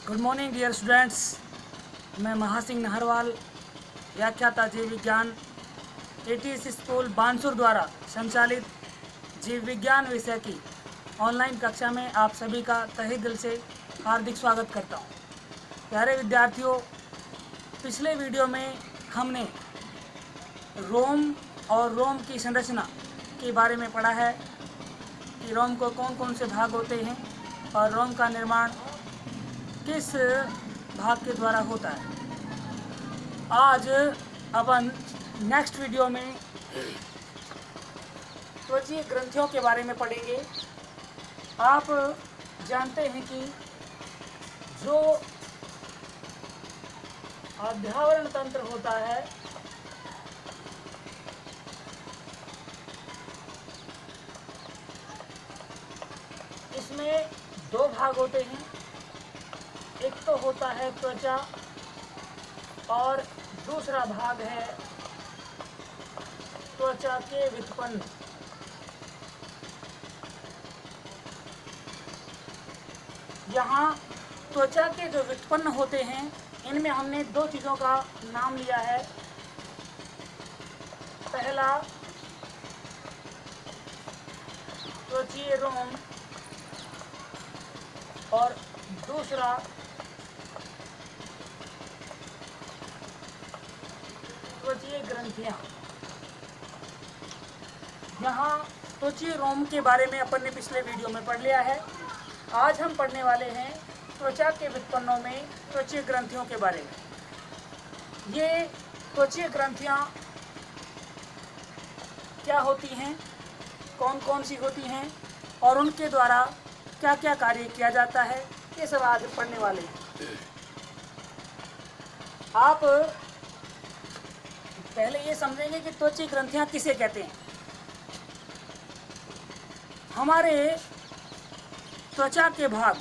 Good morning dear students. मैं महासिंह नहरवाल, व्याख्याता जीव विज्ञान, एटीएस स्कूल बानसूर द्वारा संचालित जीव विज्ञान विषय की ऑनलाइन कक्षा में आप सभी का तहे दिल से हार्दिक स्वागत करता हूं। प्यारे विद्यार्थियों, पिछले वीडियो में हमने रोम और रोम की संरचना के बारे में पढ़ा है कि रोम को कौन कौन से भाग होते हैं और रोम का निर्माण किस भाग के द्वारा होता है। आज अपन नेक्स्ट वीडियो में त्वचीय ग्रंथियों के बारे में पढ़ेंगे। आप जानते हैं कि जो अध्यावरण तंत्र होता है इसमें दो भाग होते हैं। एक तो होता है त्वचा और दूसरा भाग है त्वचा के व्युत्पन्न। यहाँ त्वचा के जो व्युत्पन्न होते हैं इनमें हमने दो चीज़ों का नाम लिया है। पहला त्वचीय रोम और दूसरा त्वचीय ग्रंथियां। यहाँ त्वचीय रोम के बारे में अपन ने पिछले वीडियो में पढ़ लिया है। आज हम पढ़ने वाले हैं त्वचा के व्युत्पन्नों में त्वचीय ग्रंथियों के बारे में। ये त्वचीय ग्रंथियां क्या होती हैं, कौन कौन सी होती हैं और उनके द्वारा क्या क्या कार्य किया जाता है, ये सब आज पढ़ने वाले हैं। आप पहले ये समझेंगे कि त्वचीय ग्रंथियां किसे कहते हैं। हमारे त्वचा के भाग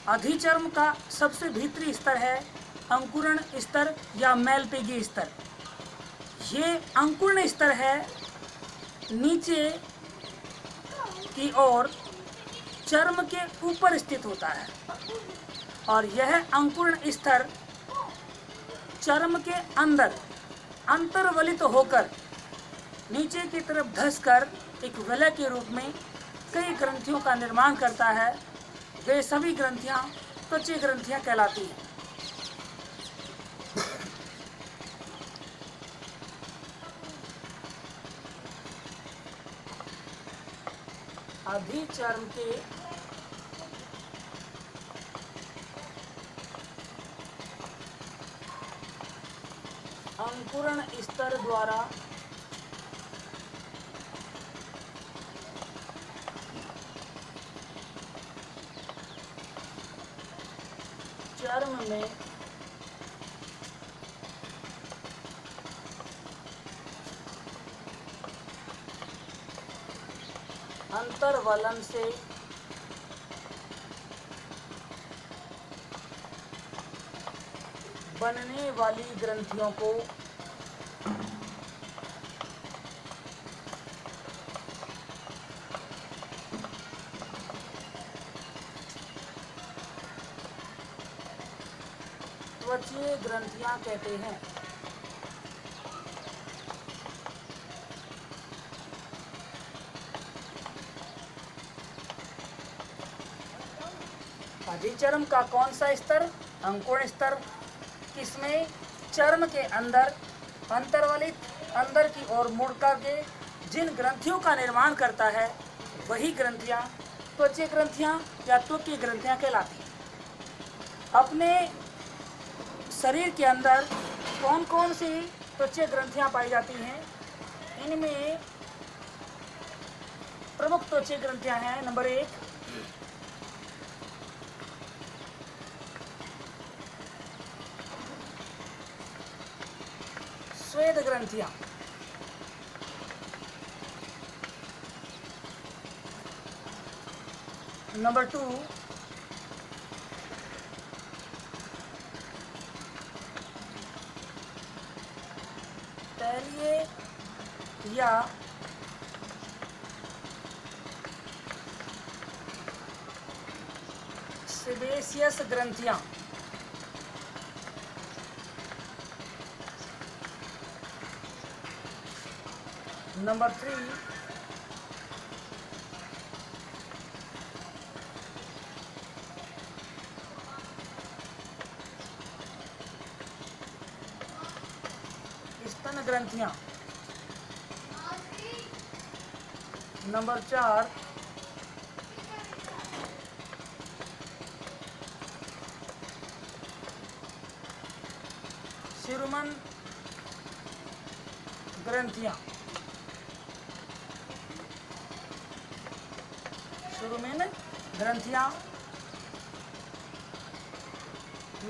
अधिचर्म का सबसे भीतरी स्तर है अंकुरण स्तर या मैलपीगी स्तर। ये अंकुरण स्तर है नीचे की ओर चर्म के ऊपर स्थित होता है और यह अंकुरण स्तर चर्म के अंदर अंतर्वलित होकर नीचे की तरफ धंसकर एक वलय के रूप में कई ग्रंथियों का निर्माण करता है। वे सभी ग्रंथियां त्वचीय ग्रंथियां कहलाती हैं। अधिचर्म के अंकुरण स्तर द्वारा चर्म में अंतर्वलन से बनने वाली ग्रंथियों को त्वचीय ग्रंथियां कहते हैं। अधिचर्म का कौन सा स्तर? अंकुरण स्तर, किसमें? चर्म के अंदर अंतर्वलित अंदर की ओर मुड़ करके जिन ग्रंथियों का निर्माण करता है वही ग्रंथियां त्वचीय ग्रंथियां या त्वकीय ग्रंथियां कहलाती हैं। अपने शरीर के अंदर कौन कौन सी त्वचीय ग्रंथियां पाई जाती हैं? इनमें प्रमुख त्वचीय ग्रंथियां हैं। नंबर 1 स्वेद ग्रंथियां। नंबर 2 तैलीय या सेबेसियस ग्रंथियां। नंबर 3, स्तन ग्रंथियां। नंबर 4, शिरोमन ग्रंथियां। शिरोमन ग्रंथियां।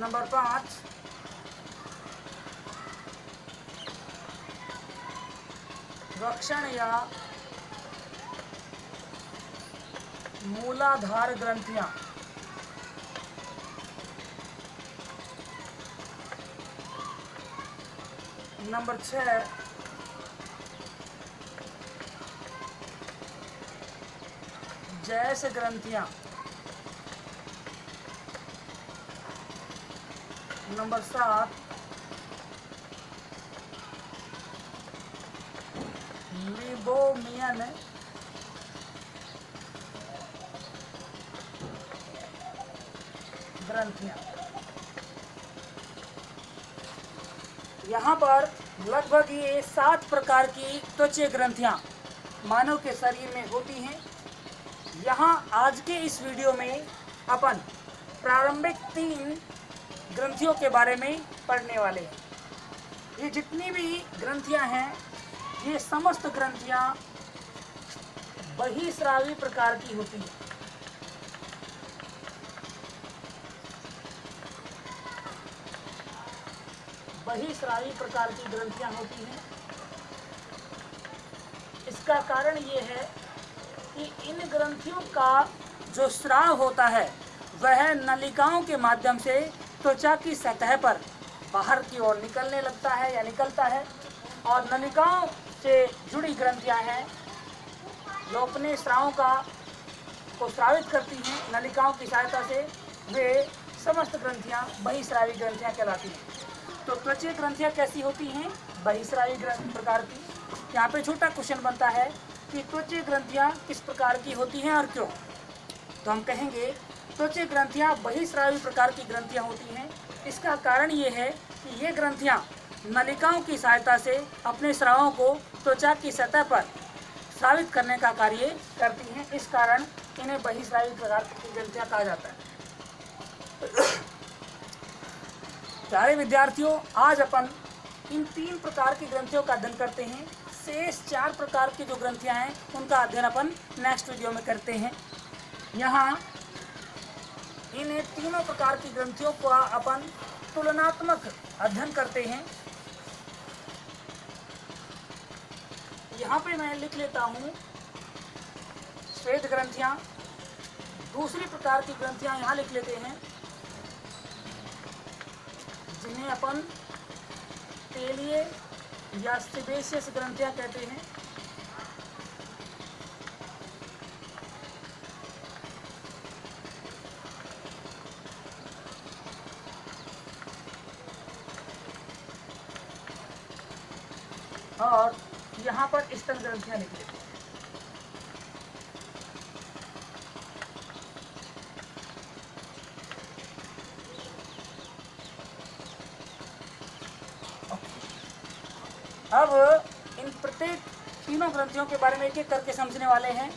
नंबर 5, वक्षण या मूलाधार ग्रंथियां। नंबर 6, जैस ग्रंथियां। नंबर 7, मीबोमियन ग्रंथियां। यहाँ पर लगभग ये 7 प्रकार की त्वचीय ग्रंथियां मानव के शरीर में होती हैं। यहाँ आज के इस वीडियो में अपन प्रारंभिक 3 ग्रंथियों के बारे में पढ़ने वाले हैं। ये जितनी भी ग्रंथियां हैं, ये समस्त ग्रंथियां बहिस्रावी प्रकार की होती हैं। बहिस्रावी प्रकार की ग्रंथियां होती हैं। इसका कारण ये है कि इन ग्रंथियों का जो स्राव होता है वह नलिकाओं के माध्यम से त्वचा की सतह पर बाहर की ओर निकलने लगता है या निकलता है, और नलिकाओं से जुड़ी ग्रंथियां हैं जो अपने स्रावों को स्रावित करती हैं। नलिकाओं की सहायता से वे समस्त ग्रंथियां बहिस्रावी ग्रंथियां कहलाती हैं। तो त्वचीय ग्रंथियां कैसी होती हैं? बहिस्रावी प्रकार की। यहाँ पे छोटा क्वेश्चन बनता है कि त्वचीय ग्रंथियां किस प्रकार की होती हैं और क्यों? तो हम कहेंगे त्वचीय ग्रंथियां बहिस्रावी प्रकार की ग्रंथियां होती हैं। इसका कारण ये है कि ये ग्रंथियां नलिकाओं की सहायता से अपने स्रावों को त्वचा की सतह पर स्रावित करने का कार्य करती हैं। इस कारण इन्हें बहिस्रावी प्रकार की ग्रंथियां कहा जाता है। प्यारे विद्यार्थियों, आज अपन इन 3 प्रकार की ग्रंथियों का अध्ययन करते हैं। शेष 4 प्रकार की जो ग्रंथियां हैं उनका अध्ययन अपन नेक्स्ट वीडियो में करते हैं। यहाँ इन तीनों प्रकार की ग्रंथियों का अपन तुलनात्मक अध्ययन करते हैं। यहाँ पे मैं लिख लेता हूँ श्वेत ग्रंथियाँ। दूसरी प्रकार की ग्रंथियाँ यहाँ लिख लेते हैं जिन्हें अपन तेलीय या सेबेशियस ग्रंथियाँ कहते हैं। और यहाँ पर स्तन ग्रंथियाँ लिख लेते हैं। अब इन प्रत्येक तीनों ग्रंथियों के बारे में एक एक करके समझने वाले हैं।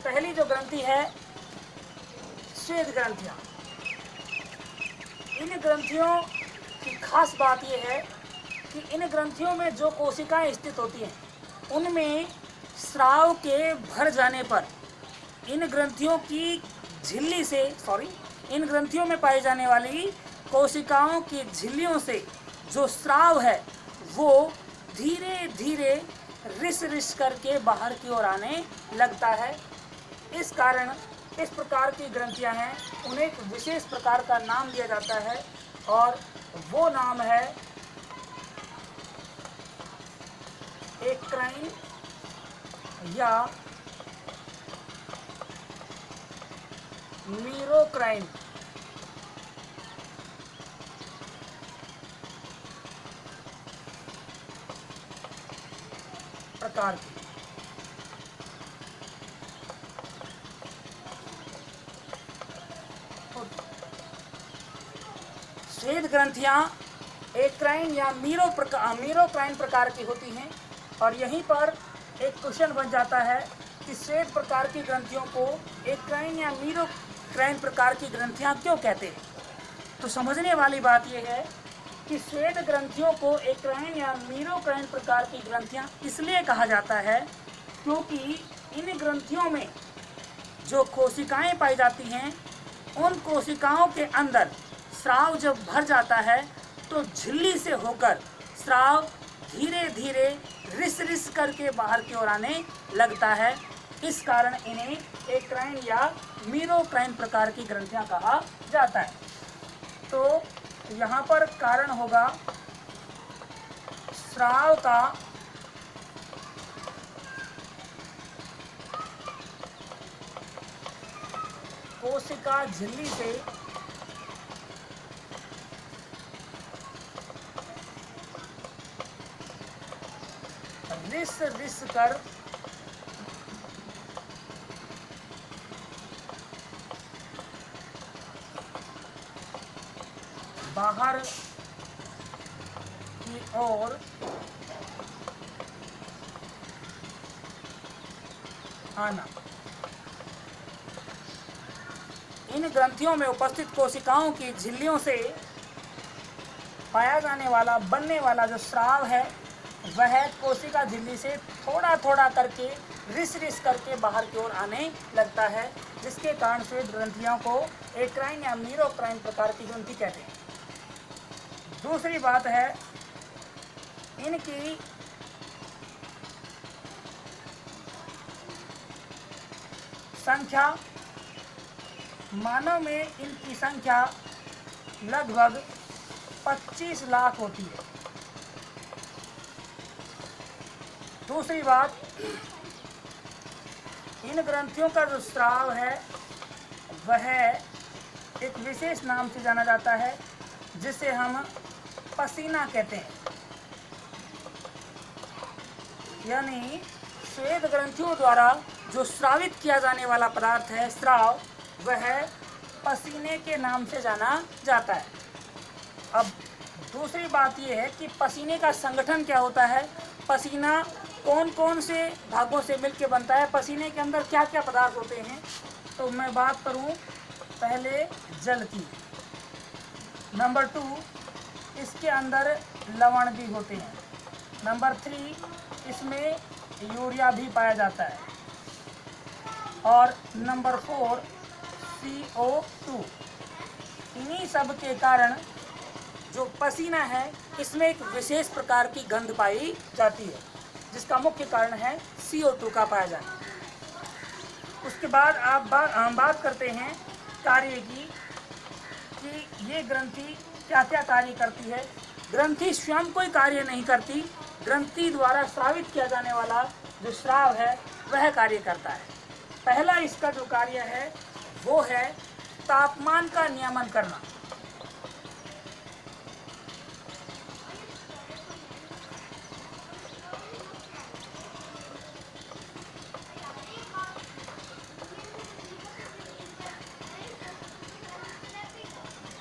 पहली जो ग्रंथि है श्वेत ग्रंथियाँ। इन ग्रंथियों की खास बात यह है कि इन ग्रंथियों में जो कोशिकाएं स्थित होती हैं उनमें स्राव के भर जाने पर इन ग्रंथियों की झिल्ली से इन ग्रंथियों में पाई जाने वाली कोशिकाओं की झिल्लियों से जो स्राव है वो धीरे धीरे रिस रिस करके बाहर की ओर आने लगता है। इस कारण इस प्रकार की ग्रंथियां हैं उन्हें एक विशेष प्रकार का नाम दिया जाता है और वो नाम है एक्राइन या मीरोक्राइन। प्रकार की। श्वेत ग्रंथियां एक्राइन या मीरोक्राइन प्रकार की होती हैं। और यहीं पर एक क्वेश्चन बन जाता है कि श्वेत प्रकार की ग्रंथियों को एक्राइन या मीरोक्राइन प्रकार की ग्रंथियां क्यों कहते हैं। तो समझने वाली बात यह है कि श्वेत ग्रंथियों को एक्राइन या मीरोक्राइन प्रकार की ग्रंथियां इसलिए कहा जाता है क्योंकि इन ग्रंथियों में जो कोशिकाएं पाई जाती हैं, उन कोशिकाओं के अंदर स्राव जब भर जाता है तो झिल्ली से होकर स्राव धीरे धीरे रिस रिस करके बाहर की ओर आने लगता है। इस कारण इन्हें एक्राइन या मीरोक्राइन प्रकार की ग्रंथियां कहा जाता है। तो यहाँ पर कारण होगा स्राव का कोशिका झिल्ली से रिस रिस कर बाहर की ओर आना। इन ग्रंथियों में उपस्थित कोशिकाओं की झिल्लियों से पाया जाने वाला बनने वाला जो स्राव है वह कोशिका झिल्ली से थोड़ा थोड़ा करके रिस रिस करके बाहर की ओर आने लगता है, जिसके कारण श्वेत ग्रंथियों को एक्राइन या मीरोक्राइन प्रकार की ग्रंथि कहते हैं। दूसरी बात है इनकी संख्या, मानव में इनकी संख्या लगभग 25 लाख होती है। दूसरी बात, इन ग्रंथियों का जो स्राव है वह एक विशेष नाम से जाना जाता है जिसे हम पसीना कहते हैं। यानी श्वेत ग्रंथियों द्वारा जो स्रावित किया जाने वाला पदार्थ है स्राव, वह पसीने के नाम से जाना जाता है। अब दूसरी बात यह है कि पसीने का संगठन क्या होता है, पसीना कौन कौन से भागों से मिलकर बनता है, पसीने के अंदर क्या क्या पदार्थ होते हैं। तो मैं बात करूं पहले जल की। नंबर 2, इसके अंदर लवण भी होते हैं। नंबर 3, इसमें यूरिया भी पाया जाता है। और नंबर 4, CO2। इन्हीं सब के कारण जो पसीना है इसमें एक विशेष प्रकार की गंध पाई जाती है, जिसका मुख्य कारण है CO2 का पाया जाना। उसके बाद हम बात करते हैं कार्य की कि ये ग्रंथि क्या क्या कार्य करती है। ग्रंथि स्वयं कोई कार्य नहीं करती, ग्रंथि द्वारा स्रावित किया जाने वाला जो स्राव है वह कार्य करता है। पहला इसका जो कार्य है वो है तापमान का नियमन करना।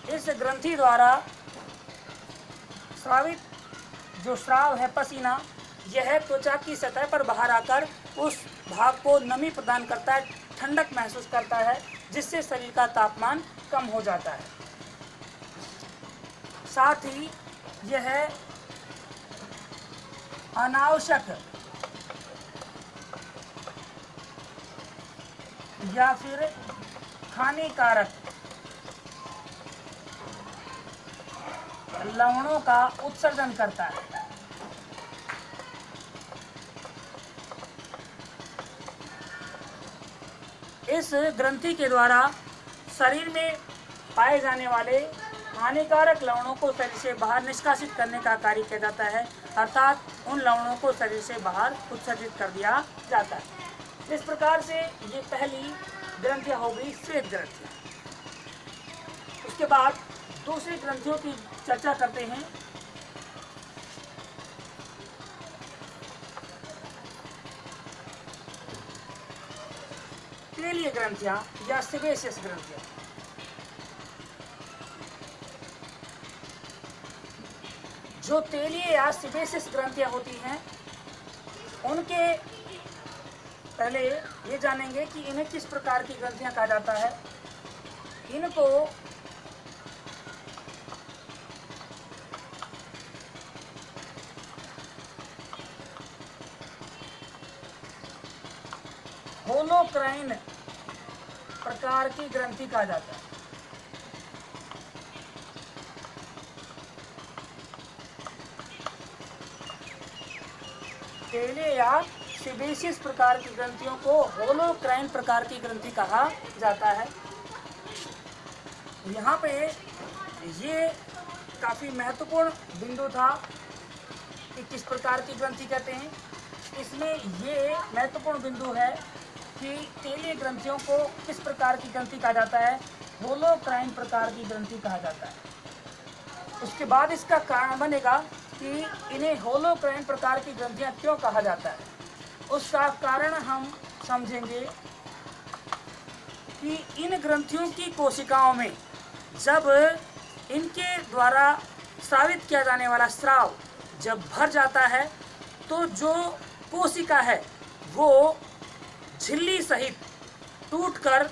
इस ग्रंथि द्वारा स्रावित जो स्राव है पसीना, यह त्वचा की सतह पर बाहर आकर उस भाग को नमी प्रदान करता है, ठंडक महसूस करता है, जिससे शरीर का तापमान कम हो जाता है। साथ ही यह अनावश्यक या फिर हानिकारक लवणों का उत्सर्जन करता है। इस ग्रंथि के द्वारा शरीर में पाए जाने वाले हानिकारक लवणों को शरीर से बाहर निष्कासित करने का कार्य किया जाता है, अर्थात उन लवणों को शरीर से बाहर उत्सर्जित कर दिया जाता है। इस प्रकार से ये पहली ग्रंथियां हो गई श्वेत ग्रंथियां। उसके बाद दूसरी ग्रंथियों की चर्चा करते हैं। तेलीय ग्रंथियां या सेबेशियस ग्रंथियां। जो तेलीय या सेबेशियस ग्रंथियां होती हैं उनके पहले ये जानेंगे कि इन्हें किस प्रकार की ग्रंथियां कहा जाता है। इनको होलोक्राइन प्रकार की ग्रंथि कहा जाता है। तेलीय या सेबेशियस प्रकार की ग्रंथियों को होलोक्राइन प्रकार की ग्रंथि कहा जाता है। यहाँ पे ये काफ़ी महत्वपूर्ण बिंदु था कि किस प्रकार की ग्रंथि कहते हैं। इसमें ये महत्वपूर्ण बिंदु है कि तेलीय ग्रंथियों को किस प्रकार की ग्रंथि कहा जाता है, होलोक्राइन प्रकार की ग्रंथि कहा जाता है। उसके बाद इसका कारण बनेगा कि इन्हें होलोक्राइन प्रकार की ग्रंथियां क्यों कहा जाता है। उसका कारण हम समझेंगे कि इन ग्रंथियों की कोशिकाओं में जब इनके द्वारा स्रावित किया जाने वाला स्राव जब भर जाता है तो जो कोशिका है वो झिल्ली सहित टूटकर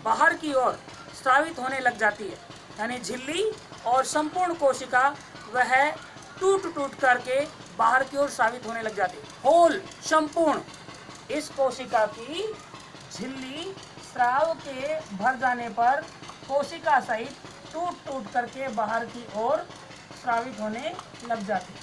बाहर की ओर स्रावित होने लग जाती है। यानी झिल्ली और संपूर्ण कोशिका वह टूट करके बाहर की ओर स्रावित होने लग जाती है। होल संपूर्ण इस कोशिका की झिल्ली स्राव के भर जाने पर कोशिका सहित टूट करके बाहर की ओर स्रावित होने लग जाती है।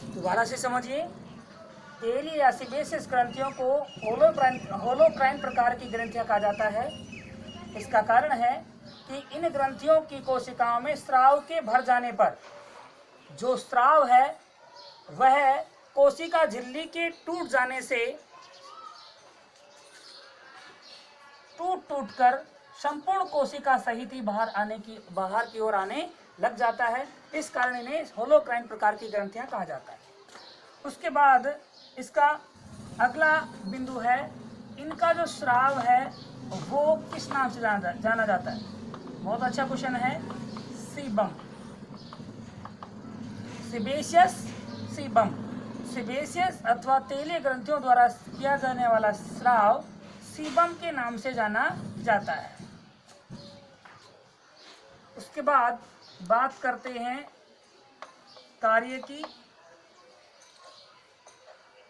दोबारा से समझिए, तेलीय या सेबेशियस ग्रंथियों को होलोक्राइन प्रकार की ग्रंथियां कहा जाता है। इसका कारण है कि इन ग्रंथियों की कोशिकाओं में स्राव के भर जाने पर जो स्राव है वह कोशिका झिल्ली के टूट जाने से टूट कर संपूर्ण कोशिका सहित ही बाहर की ओर आने लग जाता है। इस कारण इन्हें होलोक्राइन प्रकार की ग्रंथियां कहा जाता है। उसके बाद इसका अगला बिंदु है, इनका जो स्राव है वो किस नाम से जाना जाता है। बहुत अच्छा क्वेश्चन है। Sebum, sebaceous sebum. सेबेशियस अथवा तेलीय ग्रंथियों द्वारा किया जाने वाला स्राव सीबम के नाम से जाना जाता है। उसके बाद बात करते हैं कार्य की।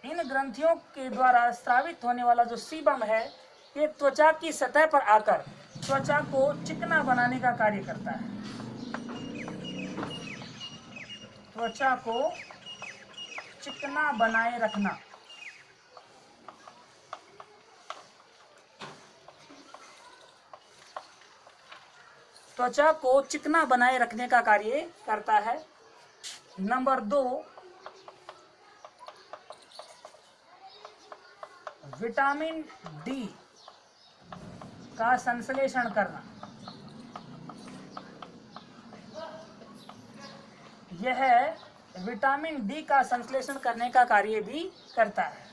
इन ग्रंथियों के द्वारा स्रावित होने वाला जो सीबम है ये त्वचा की सतह पर आकर त्वचा को चिकना बनाने का कार्य करता है। त्वचा को चिकना बनाए रखना। त्वचा को चिकना बनाए रखने का कार्य करता है। नंबर 2, विटामिन डी का संश्लेषण करना। यह विटामिन डी का संश्लेषण करने का कार्य भी करता है।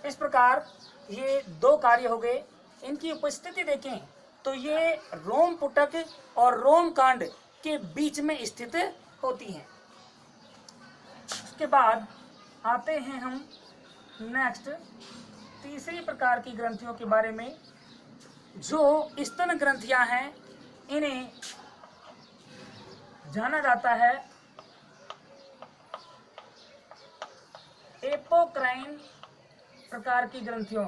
इस प्रकार ये 2 कार्य हो गए। इनकी उपस्थिति देखें तो ये रोम पुटक और रोम कांड के बीच में स्थित होती हैं। उसके बाद आते हैं हम नेक्स्ट तीसरी प्रकार की ग्रंथियों के बारे में। जो स्तन ग्रंथियां हैं इन्हें जाना जाता है एपोक्राइन प्रकार की ग्रंथियों।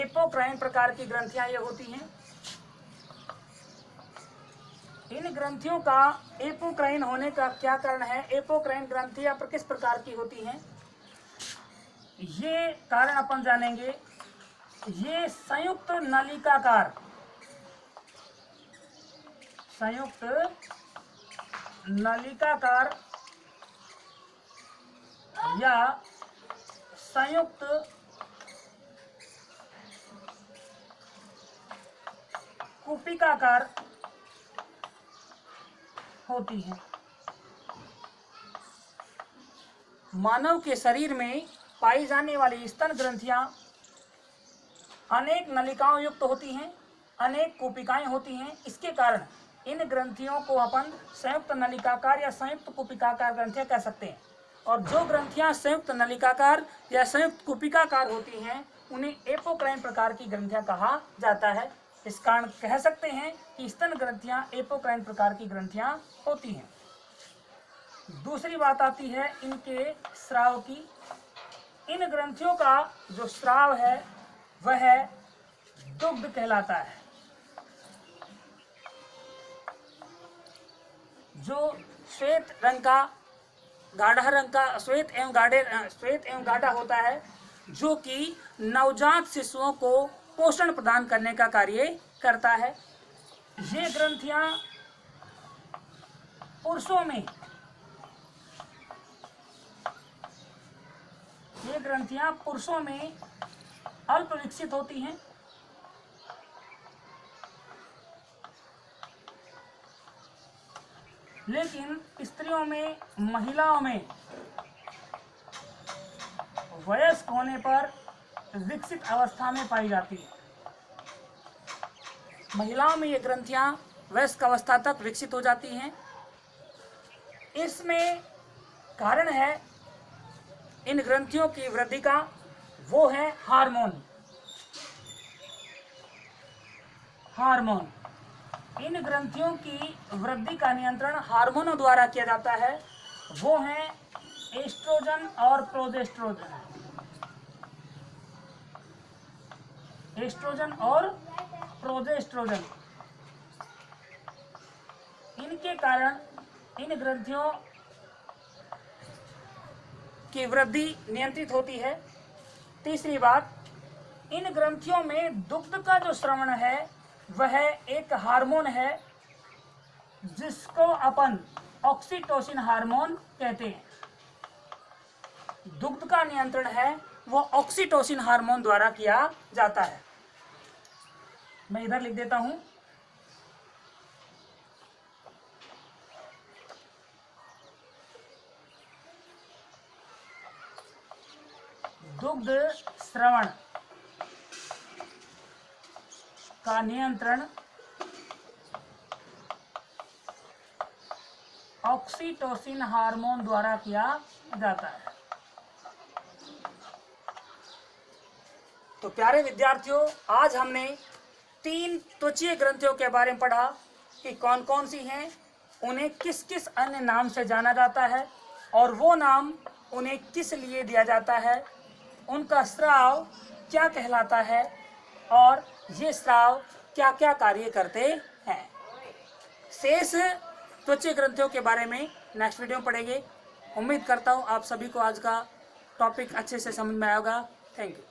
एपोक्राइन प्रकार की ग्रंथियां ये होती हैं। इन ग्रंथियों का एपोक्राइन होने का क्या कारण है? एपोक्राइन ग्रंथियां किस प्रकार की होती हैं, ये कारण अपन जानेंगे। ये संयुक्त नलिकाकार या संयुक्त कुपिकाकार होती है। मानव के शरीर में पाई जाने वाली स्तन ग्रंथियां अनेक नलिकाओं युक्त होती हैं, अनेक कुपिकाएं होती हैं। इसके कारण इन ग्रंथियों को अपन संयुक्त नलिकाकार या संयुक्त कुपिकाकार ग्रंथियां कह सकते हैं। और जो ग्रंथियां संयुक्त नलिकाकार या संयुक्त कुपिकाकार होती हैं उन्हें एपोक्राइन प्रकार की ग्रंथियां कहा जाता है। इस कारण कह सकते हैं कि स्तन ग्रंथियां एपोक्राइन प्रकार की ग्रंथियां होती हैं। दूसरी बात आती है इनके स्राव की। इन ग्रंथियों का जो स्राव है वह दुग्ध कहलाता है। जो श्वेत एवं गाढ़ा होता है, जो कि नवजात शिशुओं को पोषण प्रदान करने का कार्य करता है। ये ग्रंथियां पुरुषों में अल्प विकसित होती हैं, लेकिन स्त्रियों में, महिलाओं में वयस्क होने पर विकसित अवस्था में पाई जाती है। महिलाओं में ये ग्रंथियां वयस्क अवस्था तक विकसित हो जाती हैं। इसमें कारण है इन ग्रंथियों की वृद्धि का, वो है हार्मोन। इन ग्रंथियों की वृद्धि का नियंत्रण हार्मोनों द्वारा किया जाता है, वो हैं एस्ट्रोजन और प्रोजेस्टेरोन। इनके कारण इन ग्रंथियों की वृद्धि नियंत्रित होती है। तीसरी बात, इन ग्रंथियों में दुग्ध का जो स्रवण है वह एक हार्मोन है जिसको अपन ऑक्सीटोसिन हार्मोन कहते हैं। दुग्ध का नियंत्रण है वो ऑक्सीटोसिन हार्मोन द्वारा किया जाता है। मैं इधर लिख देता हूं, दुग्ध स्रवण का नियंत्रण ऑक्सीटोसिन हार्मोन द्वारा किया जाता है। तो प्यारे विद्यार्थियों, आज हमने 3 त्वचीय ग्रंथियों के बारे में पढ़ा कि कौन कौन सी हैं, उन्हें किस किस अन्य नाम से जाना जाता है और वो नाम उन्हें किस लिए दिया जाता है, उनका स्राव क्या कहलाता है और ये स्राव क्या क्या कार्य करते हैं। शेष त्वचीय ग्रंथियों के बारे में नेक्स्ट वीडियो में पढ़ेंगे। उम्मीद करता हूँ आप सभी को आज का टॉपिक अच्छे से समझ में आएगा। Thank you.